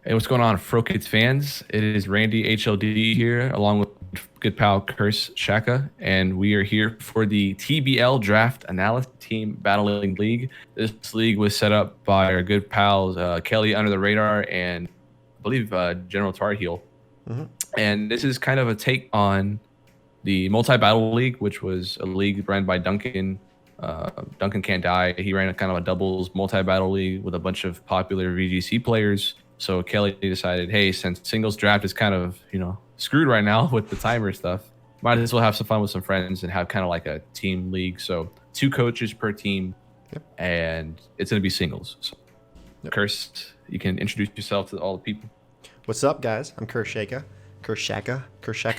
Hey, what's going on, Froakets fans? It is Randy HLD here, along with good pal Curse Shaka, and we are here for the TBL Draft Analysis Team Battling League. This league was set up by our good pals Kelly Under the Radar and I believe General Tar Heel. Mm-hmm. And this is kind of a take on the multi-battle league, which was a league run by Duncan. Duncan Can't Die. He ran a kind of a doubles multi-battle league with a bunch of popular VGC players. So Kelly decided, hey, since singles draft is kind of, screwed right now with the timer stuff, might as well have some fun with some friends and have kind of like a team league. So 2 coaches per team, and it's going to be singles. So, Curse, you can introduce yourself to all the people. What's up, guys? I'm Kershaka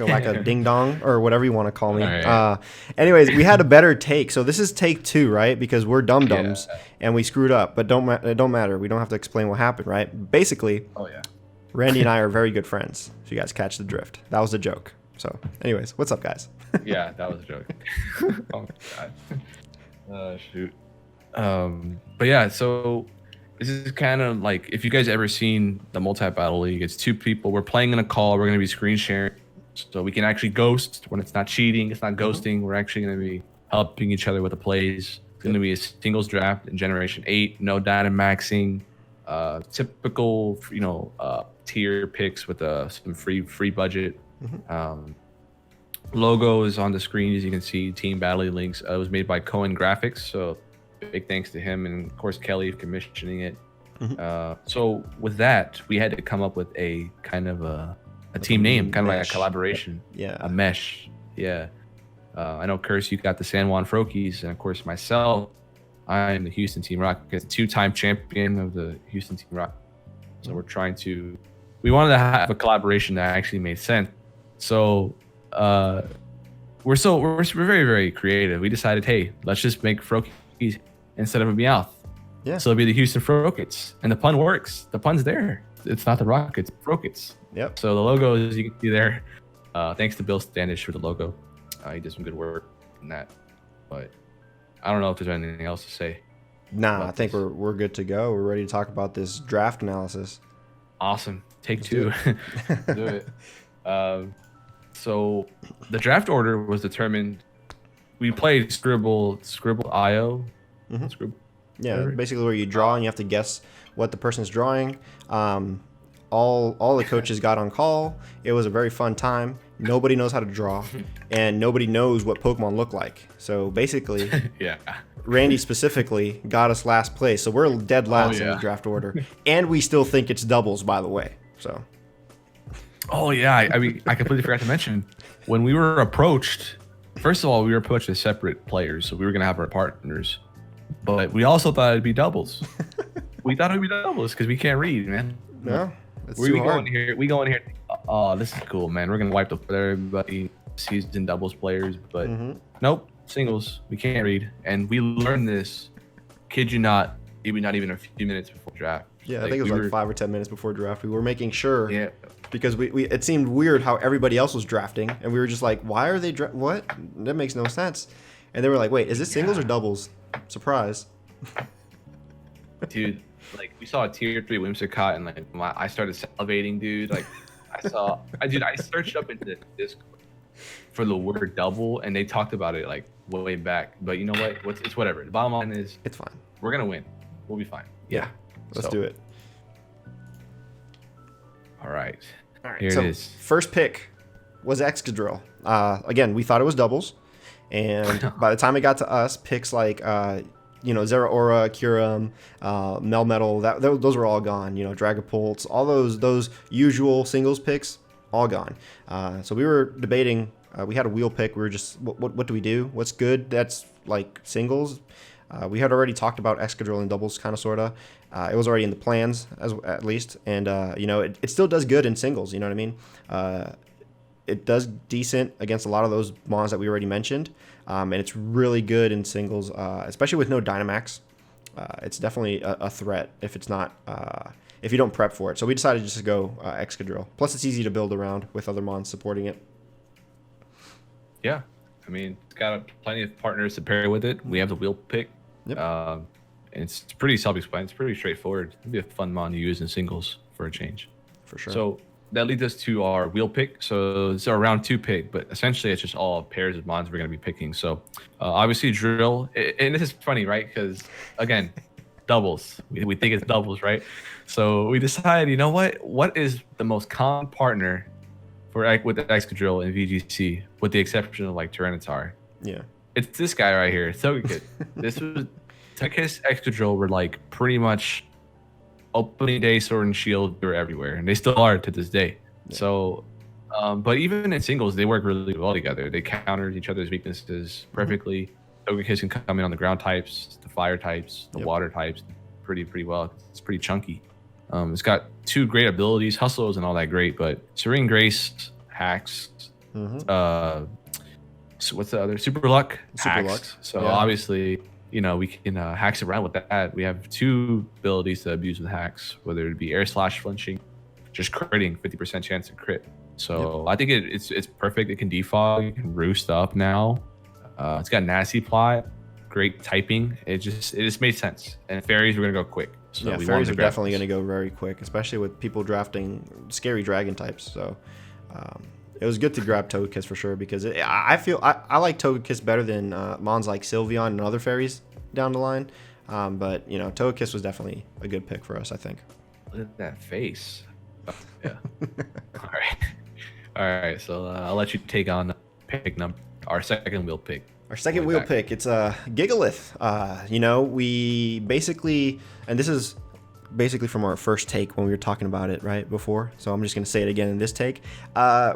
like a ding dong, or whatever you want to call me. Right. Anyways, we had a better take, so this is take 2, right? Because we're dum dums and we screwed up, but it don't matter. We don't have to explain what happened, right? Basically, Randy and I are very good friends. So you guys catch the drift. That was a joke. So, anyways, what's up, guys? Yeah, that was a joke. Oh my god. Shoot. But yeah, so this is kind of like, if you guys ever seen the multi-battle league, it's 2 people. We're playing in a call. We're going to be screen sharing, so we can actually ghost when it's not cheating. It's not ghosting. We're actually going to be helping each other with the plays. It's going to be a singles draft in Generation 8. No Dynamaxing. Typical, tier picks with some free budget. Logo is on the screen, as you can see. Team Battling Links. It was made by Cohen Graphics, so big thanks to him, and of course Kelly for commissioning it. So with that, we had to come up with a kind of a team name, kind of like a collaboration. A mesh. I know, Curse, you got the San Juan Froakets, and of course myself, I'm the Houston Team Rockets, 2-time champion of the Houston Team Rockets. So we wanted to have a collaboration that actually made sense. So we're very, very creative. We decided, hey, let's just make Froakets instead of a Meowth. Yeah. So it'll be the Houston Froakets. And the pun works. The pun's there. It's not the Rockets, Froakets. Yep. So the logo, as you can see there, thanks to Bill Standish for the logo. He did some good work in that. But I don't know if there's anything else to say. Nah, I think we're good to go. We're ready to talk about this draft analysis. Awesome. Take 2. Do it. So the draft order was determined. We played Scribble IO. Scribble. Yeah, basically where you draw and you have to guess what the person's drawing. All the coaches got on call. It was a very fun time. Nobody knows how to draw, and nobody knows what Pokemon look like. So basically, Randy specifically got us last place. So we're dead last in the draft order, and we still think it's doubles, by the way. So. Oh yeah, I mean, I completely forgot to mention, when we were approached. First of all, we were approached as separate players, so we were gonna have our partners, but we also thought it'd be doubles. We thought it'd be doubles because we can't read, man. No, it's we go in here. We go in here. Oh, this is cool, man. We're gonna wipe the floor everybody seasoned doubles players, but nope, singles. We can't read, and we learned this. Kid you not, maybe not even a few minutes before draft. Yeah, I think it was like 5 or 10 minutes before draft. We were making sure. Yeah. Because it seemed weird how everybody else was drafting, and we were just like, why are they what? That makes no sense. And they were like, wait, is this singles or doubles? Surprise. Dude, like, we saw a tier 3 Whimsicott, and like I started salivating, dude. Like, I searched up into Discord for the word double, and they talked about it like way back. But you know what? It's whatever. The bottom line is, it's fine. We're gonna win. We'll be fine. Yeah. Let's do it. All right. Here it is. First pick was Excadrill. Again, we thought it was doubles, and by the time it got to us, picks like Zeraora, Kyurem, Melmetal, those were all gone. Dragapult, all those usual singles picks, all gone. So we were debating. We had a wheel pick. We were just, what do we do? What's good? That's like singles. We had already talked about Excadrill and doubles, kind of, sort of. It was already in the plans, at least. And, it still does good in singles, you know what I mean? It does decent against a lot of those mons that we already mentioned. And it's really good in singles, especially with no Dynamax. It's definitely a threat if it's not, if you don't prep for it. So we decided just to go Excadrill. Plus, it's easy to build around with other mons supporting it. Yeah. I mean, it's got plenty of partners to pair with it. We have the wheel pick. Yep. And it's pretty self-explanatory. It's pretty straightforward. It'd be a fun mon to use in singles for a change. For sure. So that leads us to our wheel pick. So it's our round 2 pick, but essentially it's just all pairs of mons we're going to be picking. So obviously drill, and this is funny, right? Because again, doubles. We think it's doubles, right? So we decided, you know what is the most common partner for with the Excadrill and VGC, with the exception of like Tyranitar? Yeah. It's this guy right here, Togekiss. This was Togekiss, Excadrill were like pretty much opening day Sword and Shield. They were everywhere, and they still are to this day. Yeah. So, but even in singles, they work really well together. They counter each other's weaknesses perfectly. Togekiss can come in on the ground types, the fire types, the water types, pretty well. It's pretty chunky. It's got 2 great abilities. Hustle isn't all that great, but Serene Grace, Hacks. So what's the other? Super Luck. So obviously, you know, we can hacks around with that. We have 2 abilities to abuse with hacks, whether it be air slash flinching, just critting, 50% chance to crit. So I think it's perfect. It can defog, it can roost up now. It's got nasty plot, great typing. It just made sense. And fairies were gonna go quick. So yeah, fairies are definitely going to go very quick, especially with people drafting scary dragon types. So it was good to grab Togekiss for sure, because I feel I like Togekiss better than mons like Sylveon and other fairies down the line. But, you know, Togekiss was definitely a good pick for us, I think. Look at that face. Oh, yeah. All right. So I'll let you take on pick number, our second wheel pick. Our second wheel pick, it's Gigalith. You know, we basically, and this is basically from our first take when we were talking about it right before, so I'm just going to say it again in this take.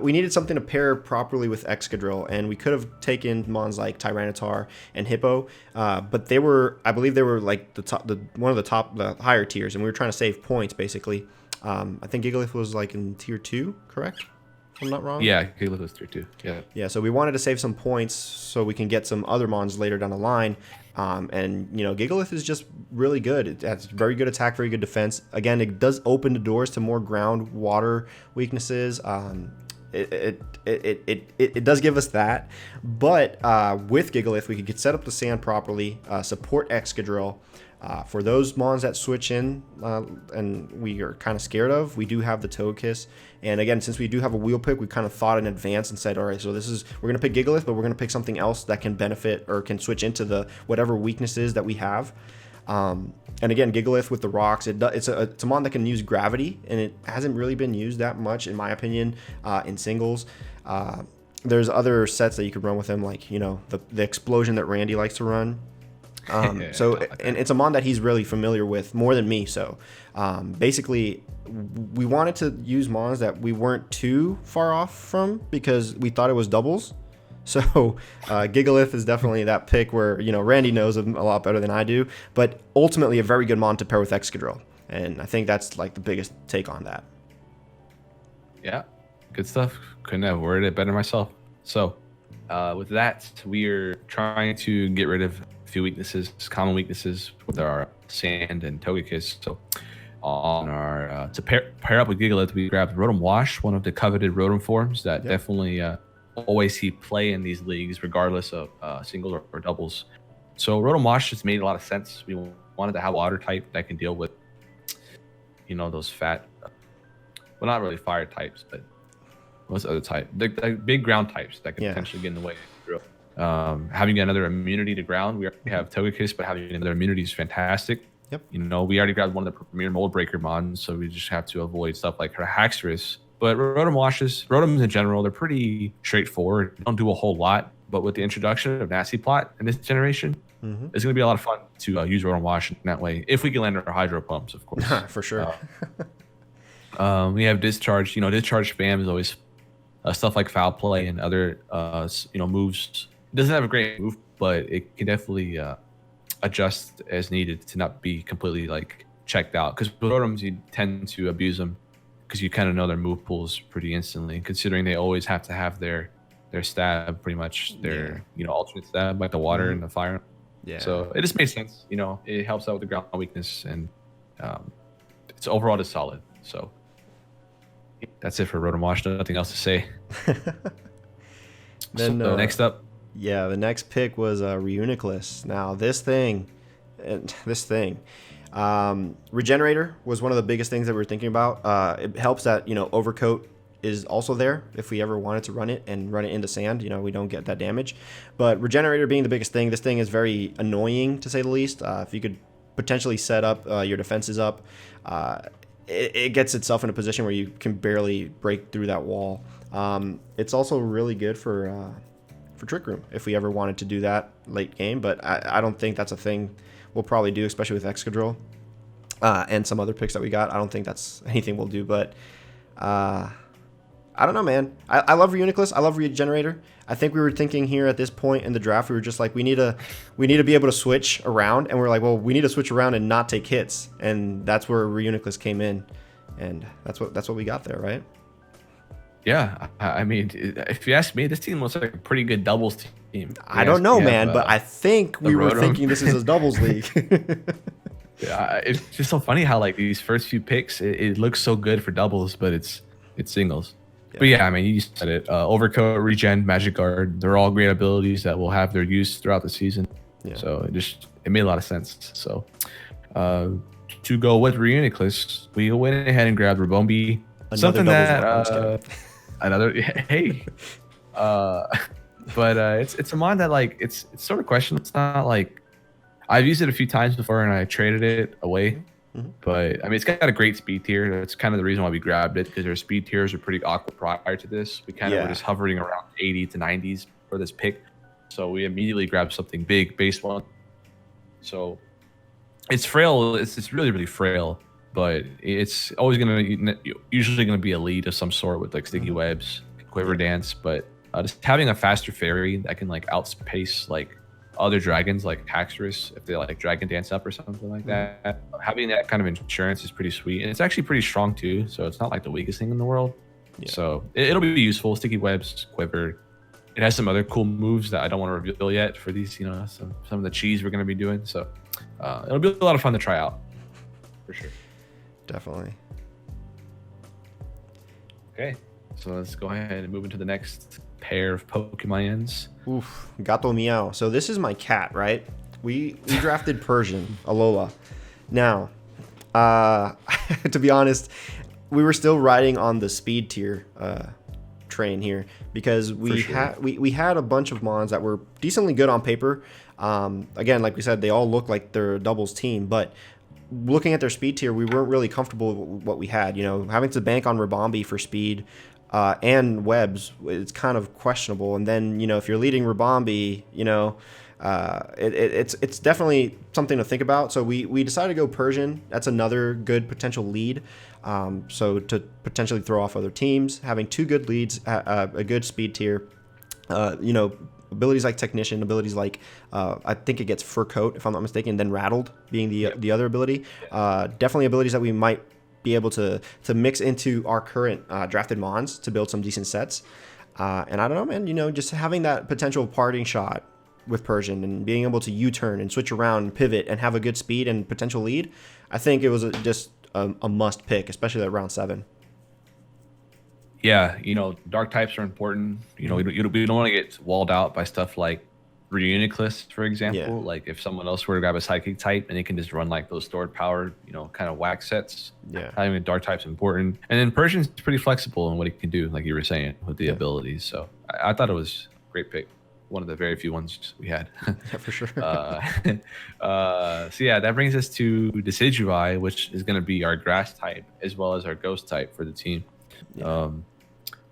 We needed something to pair properly with Excadrill, and we could have taken mons like Tyranitar and Hippo, but they were, I believe they were like one of the higher tiers, and we were trying to save points basically. I think Gigalith was like in tier 2, correct? If I'm not wrong. Yeah, Gigalith was tier 2. Yeah. Yeah, so we wanted to save some points so we can get some other mons later down the line. And, you know, Gigalith is just really good. It has very good attack, very good defense. Again, it does open the doors to more ground water weaknesses. It does give us that. But with Gigalith, we could set up the sand properly, support Excadrill. For those mons that switch in and we are kind of scared of, we do have the Togekiss. And again, since we do have a wheel pick, we kind of thought in advance and said, all right, so we're going to pick Gigalith, but we're going to pick something else that can benefit or can switch into the whatever weaknesses that we have. And again, Gigalith with the rocks, it's a mon that can use gravity, and it hasn't really been used that much, in my opinion, in singles. There's other sets that you could run with him, like, you know, the explosion that Randy likes to run. And it's a mon that he's really familiar with more than me. So basically, we wanted to use mons that we weren't too far off from because we thought it was doubles. So Gigalith is definitely that pick where, you know, Randy knows him a lot better than I do, but ultimately a very good mon to pair with Excadrill. And I think that's like the biggest take on that. Yeah, good stuff. Couldn't have worded it better myself. So with that, we're trying to get rid of a few weaknesses, common weaknesses with our Sand and Togekiss. So on our to pair up with Gigalith, we grabbed Rotom Wash, one of the coveted Rotom forms that definitely always see play in these leagues, regardless of singles or doubles. So Rotom Wash just made a lot of sense. We wanted to have water type that can deal with, you know, those fat, well, not really fire types, but what's the other type? The big ground types that can potentially get in the way. Having another immunity to ground, we already have Togekiss, but having another immunity is fantastic. Yep. You know, we already grabbed one of the premier mold breaker mons, so we just have to avoid stuff like her Haxorus. But Rotoms in general, they're pretty straightforward. They don't do a whole lot, but with the introduction of Nasty Plot in this generation, it's going to be a lot of fun to use Rotom Wash in that way, if we can land our Hydro Pumps, of course. For sure. We have Discharge. You know, Discharge spam is always stuff like Foul Play and other, you know, moves. It doesn't have a great move, but it can definitely adjust as needed to not be completely like checked out. Because with Rotoms, you tend to abuse them because you kind of know their move pools pretty instantly, considering they always have to have their stab, pretty much their you know, alternate stab, like the water and the fire. Yeah. So it just makes sense. You know, it helps out with the ground weakness, and it's overall just solid. So that's it for Rotom Wash. Nothing else to say. Then so next up. Yeah, the next pick was Reuniclus. Now this thing, and this thing. Regenerator was one of the biggest things that we were thinking about. It helps that, Overcoat is also there if we ever wanted to run it into sand. We don't get that damage. But Regenerator being the biggest thing, this thing is very annoying to say the least. If you could potentially set up your defenses up, it gets itself in a position where you can barely break through that wall. It's also really good for Trick Room if we ever wanted to do that late game, but I don't think that's a thing we'll probably do, especially with Excadrill and some other picks that we got. I don't think that's anything we'll do, but I don't know, man. I love Reuniclus. I love Regenerator. I think we were thinking here at this point in the draft, we were just like, we need to be able to switch around, and we're like, well, we need to switch around and not take hits, and that's where Reuniclus came in, and that's what we got there, right? Yeah, I mean, if you ask me, this team looks like a pretty good doubles team. I don't know, man, but I think we were thinking this is a doubles league. Yeah, it's just so funny how like these first few picks, it looks so good for doubles, but it's singles. Yeah. But yeah, I mean, you said it. Overcoat, Regen, Magic Guard, they're all great abilities that will have their use throughout the season. Yeah. So it made a lot of sense. So to go with Reuniclus, we went ahead and grabbed Rabombi. Something that another hey, but it's a mod that like it's sort of questionable. It's not like I've used it a few times before and I traded it away. Mm-hmm. But I mean, it's got a great speed tier. That's kind of the reason why we grabbed it, because their speed tiers are pretty awkward prior to this. We kind of were just hovering around 80 to 90s for this pick, so we immediately grabbed something big, base one. So it's frail. It's really really frail. But it's always usually gonna be a lead of some sort with like sticky webs, quiver dance. But just having a faster fairy that can like outpace like other dragons like Haxorus if they like dragon dance up or something like that. Having that kind of insurance is pretty sweet, and it's actually pretty strong too. So it's not like the weakest thing in the world. Yeah. So it'll be useful. Sticky webs, quiver. It has some other cool moves that I don't want to reveal yet for these. Some of the cheese we're gonna be doing. So it'll be a lot of fun to try out for sure. Definitely. Okay, so let's go ahead and move into the next pair of Pokemons. Oof, Gato Meow. So this is my cat, right? We drafted Persian, Alola. Now, to be honest, we were still riding on the speed tier train here, because we had a bunch of mons that were decently good on paper. Again, like we said, they all look like they're a doubles team, but looking at their speed tier, we weren't really comfortable with what we had. Having to bank on Rabombi for speed and webs, it's kind of questionable. And then, if you're leading Rabombi, it's definitely something to think about. So we decided to go Persian. That's another good potential lead. So to potentially throw off other teams, having two good leads, a good speed tier, abilities like Technician, abilities like I think it gets Fur Coat, if I'm not mistaken, then Rattled being the other ability. Definitely abilities that we might be able to mix into our current drafted mons to build some decent sets. And I don't know, man, just having that potential parting shot with Persian and being able to U-turn and switch around and pivot and have a good speed and potential lead, I think it was just a must pick, especially at round 7. Yeah, dark types are important. We don't want to get walled out by stuff like Reuniclus, for example. Yeah. Like if someone else were to grab a psychic type and they can just run like those stored power, kind of whack sets. Yeah, having a dark type's important. And then Persian's pretty flexible in what it can do, like you were saying, with the abilities. So I thought it was a great pick. One of the very few ones we had. Yeah, for sure. So yeah, that brings us to Decidueye, which is going to be our grass type as well as our ghost type for the team. Yeah.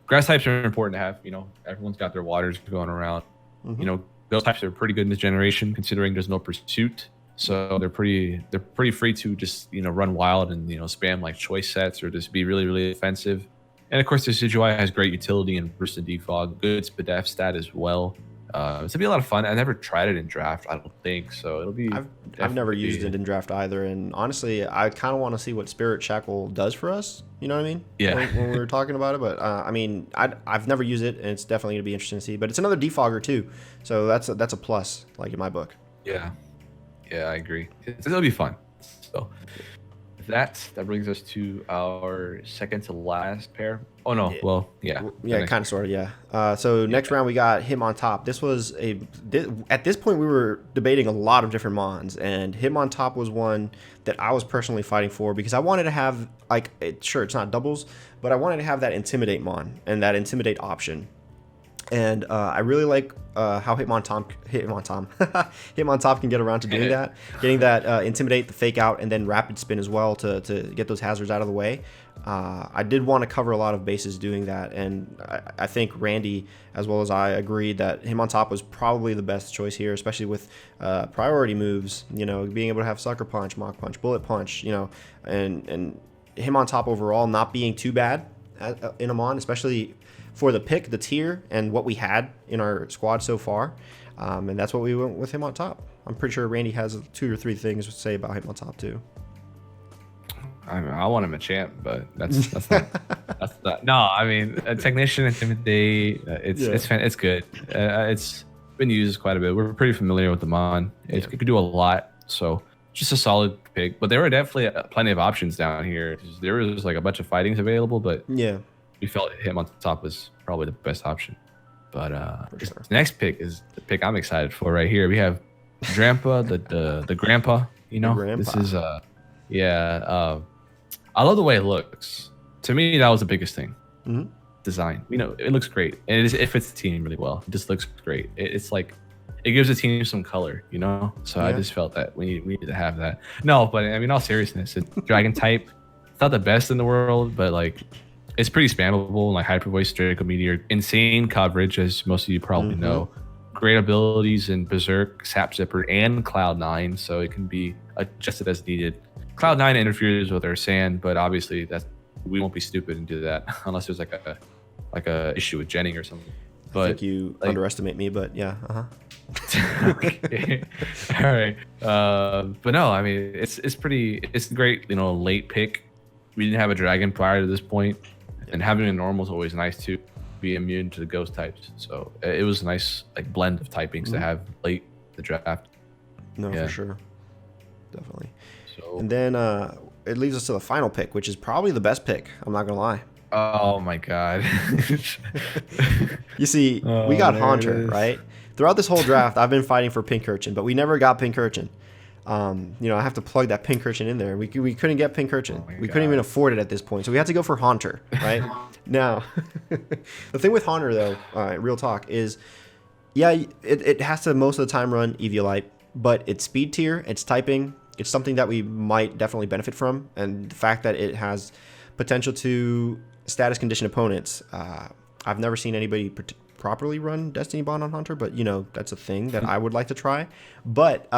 Grass types are important to have. Everyone's got their waters going around. Mm-hmm. Ghost types are pretty good in this generation, considering there's no pursuit. So they're pretty free to just run wild and spam like choice sets or just be really really offensive. And of course, Decidueye has great utility and burst and defog, good SPDF stat as well. It's gonna be a lot of fun. I never tried it in draft, I don't think so. It'll be. I've never used it in draft either, and honestly, I kind of want to see what Spirit Shackle does for us. You know what I mean? Yeah. When we were talking about it, but I've never used it, and it's definitely gonna be interesting to see. But it's another defogger too, so that's a plus, like in my book. Yeah, I agree. It'll be fun. So that brings us to our second to last pair. Oh no, well, yeah, Yeah, kind of, sort of, yeah. So next round we got him on top. This was at this point we were debating a lot of different mons, and him on top was one that I was personally fighting for because I wanted to have like, sure it's not doubles, but I wanted to have that intimidate mon and that intimidate option. And I really like how Hitmontop can get around to doing that, getting that intimidate, the fake out, and then rapid spin as well to get those hazards out of the way. I did want to cover a lot of bases doing that, and I think Randy, as well as I, agreed that Hitmontop was probably the best choice here, especially with priority moves. You know, being able to have sucker punch, mock punch, bullet punch. You know, and Hitmontop overall not being too bad in a mon, especially for the pick, the tier, and what we had in our squad so far. And that's what we went with him on top. I'm pretty sure Randy has 2 or 3 things to say about him on top too. I mean, I want him a champ, but that's not. No, I mean, a technician, intimidate. It's good. It's been used quite a bit. We're pretty familiar with the mon. It could do a lot. So just a solid pick. But there were definitely plenty of options down here. There was like a bunch of fightings available, but yeah, we felt him on top was probably the best option. But for sure. The next pick is the pick I'm excited for right here. We have Drampa, the grandpa. You know, this is I love the way it looks. To me, that was the biggest thing. Mm-hmm. Design. You know, it looks great, and it fits the team really well. It just looks great. It's like it gives the team some color. You know, so I just felt that we needed to have that. No, but I mean, all seriousness, Dragon type. It's not the best in the world, but like, it's pretty spammable. Like Hyper Voice, Draco Meteor, insane coverage, as most of you probably know. Great abilities in Berserk, Sap Zipper, and Cloud9, so it can be adjusted as needed. Cloud9 interferes with our sand, but obviously we won't be stupid and do that unless there's like a issue with Jenning or something. But I think you underestimate me, but yeah. Okay. All right. But no, I mean, it's a great, you know, late pick. We didn't have a dragon prior to this point, and having a normal is always nice too. Be immune to the ghost types, so it was a nice like blend of typings to have late the draft. No, for sure, definitely. So, and then it leads us to the final pick, which is probably the best pick. I'm not gonna lie. Oh my god! You see, we got Haunter, right? Throughout this whole draft, I've been fighting for Pinkerton, but we never got Pinkerton. You know, I have to plug that Pinkerton in there. We couldn't get Pinkerton. We couldn't even afford it at this point, so we had to go for Haunter, right? Now, the thing with Haunter, though, real talk, is, yeah, it has to most of the time run Eviolite, but it's speed tier, it's typing, it's something that we might definitely benefit from, and the fact that it has potential to status condition opponents. I've never seen anybody properly run Destiny Bond on Haunter, but, you know, that's a thing that I would like to try. But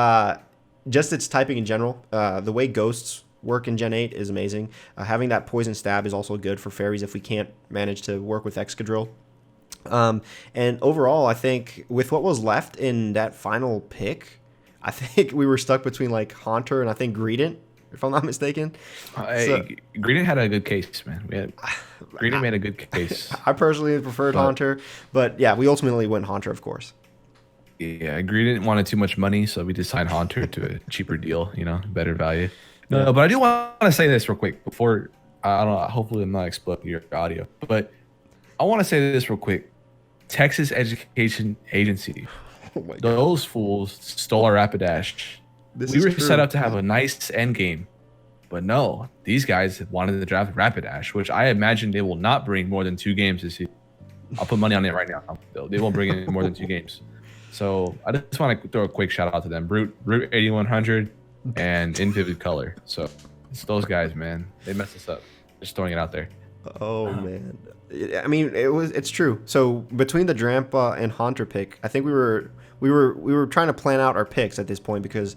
just its typing in general, the way ghosts work in Gen 8 is amazing. Having that poison stab is also good for fairies if we can't manage to work with Excadrill. And overall, I think with what was left in that final pick, I think we were stuck between like Haunter and I think Greedent, if I'm not mistaken. Greedent had a good case, man. Greedent made a good case. I personally preferred Haunter, but yeah, we ultimately went Haunter, of course. Yeah, Greedent wanted too much money, so we decided Haunter to a cheaper deal, you know, better value. No, but I do want to say this real quick before, I don't know, hopefully I'm not exploding your audio, but I want to say this real quick. Texas Education Agency, those fools stole our Rapidash. We were set up to have a nice end game, but no, these guys wanted to draft Rapidash, which I imagine they will not bring more than 2 games this year. I'll put money on it right now. They won't bring in more than 2 games. So I just want to throw a quick shout out to them. Brute 8100 and Invivid Color. So it's those guys, man. They messed us up. Just throwing it out there. Oh man. I mean, it's true. So between the Drampa and Haunter pick, I think we were trying to plan out our picks at this point because,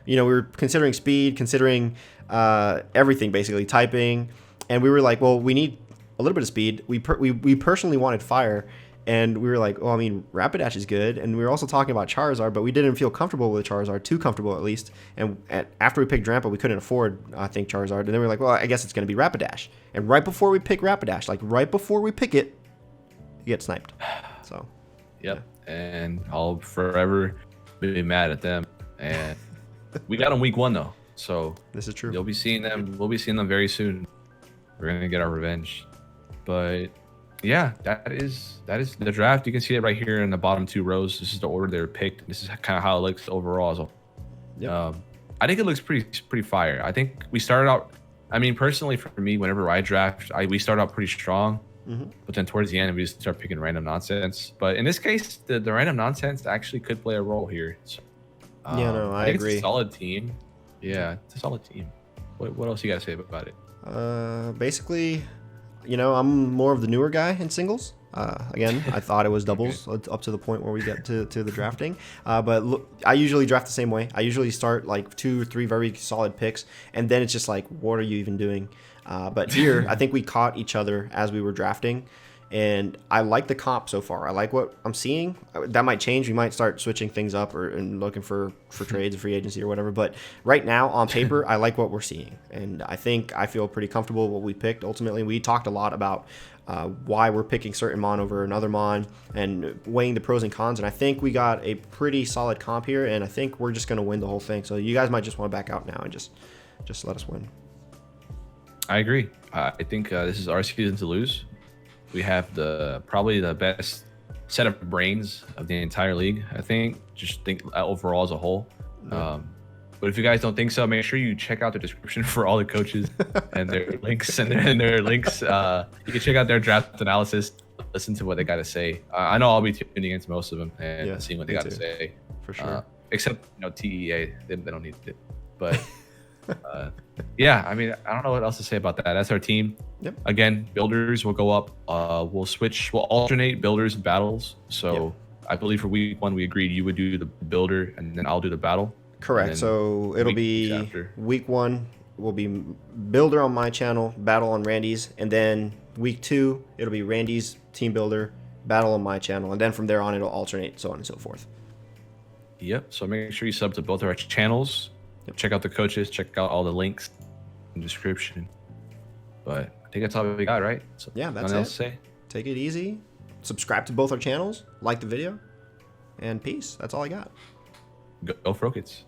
you know, we were considering speed, considering everything basically, typing, and we were like, well, we need a little bit of speed. We personally wanted fire, and we were like, well, I mean, Rapidash is good, and we were also talking about Charizard, but we didn't feel comfortable with Charizard, too comfortable at least. And after we picked Drampa, we couldn't afford, I think, Charizard, and then we were like, well, I guess it's going to be Rapidash. And right before we pick Rapidash, like right before we pick it, you get sniped. So, yep. Yeah. And I'll forever be mad at them. And we got him week 1 though. So this is true. You'll be seeing them. We'll be seeing them very soon. We're gonna get our revenge. But yeah, that is the draft. You can see it right here in the bottom 2 rows. This is the order they're picked. This is kind of how it looks overall as a Yep. I think it looks pretty fire. I think we started out. I mean, personally, for me, whenever I draft, we start out pretty strong, but then towards the end, we just start picking random nonsense. But in this case, the random nonsense actually could play a role here. So, Yeah, no, I think agree. It's a solid team. Yeah, it's a solid team. What else you gotta say about it? Basically, you know, I'm more of the newer guy in singles. Again, I thought it was doubles up to the point where we get to the drafting. But look, I usually draft the same way. I usually start like 2 or 3 very solid picks, and then it's just like, what are you even doing? But here, I think we caught each other as we were drafting, and I like the comp so far. I like what I'm seeing. That might change. We might start switching things up and looking for trades, free agency, or whatever. But right now, on paper, I like what we're seeing, and I feel pretty comfortable with what we picked. Ultimately, we talked a lot about why we're picking certain mon over another mon and weighing the pros and cons. And I think we got a pretty solid comp here, and I think we're just going to win the whole thing. So you guys might just want to back out now and just let us win. I agree. I think this is our season to lose. We have probably the best set of brains of the entire league. I think. Just think overall as a whole. But if you guys don't think so, make sure you check out the description for all the coaches and their links and their links. You can check out their draft analysis, listen to what they got to say. I know I'll be tuning into most of them and seeing what they got to say. For sure. Except TEA, they don't need it. But yeah, I mean, I don't know what else to say about that. That's our team. Yep. Again, builders will go up. We'll alternate builders and battles. So I believe for week 1 we agreed you would do the builder and then I'll do the battle. Correct. So it'll be week 1 will be builder on my channel, battle on Randy's, and then week 2 it'll be Randy's team builder, battle on my channel, and then from there on it'll alternate, so on and so forth. Yep. So make sure you sub to both of our channels. Yep. Check out the coaches. Check out all the links in the description. But I think that's all we got, right? So yeah, that's it. Else to say? Take it easy. Subscribe to both our channels. Like the video. And peace. That's all I got. Go Froakets.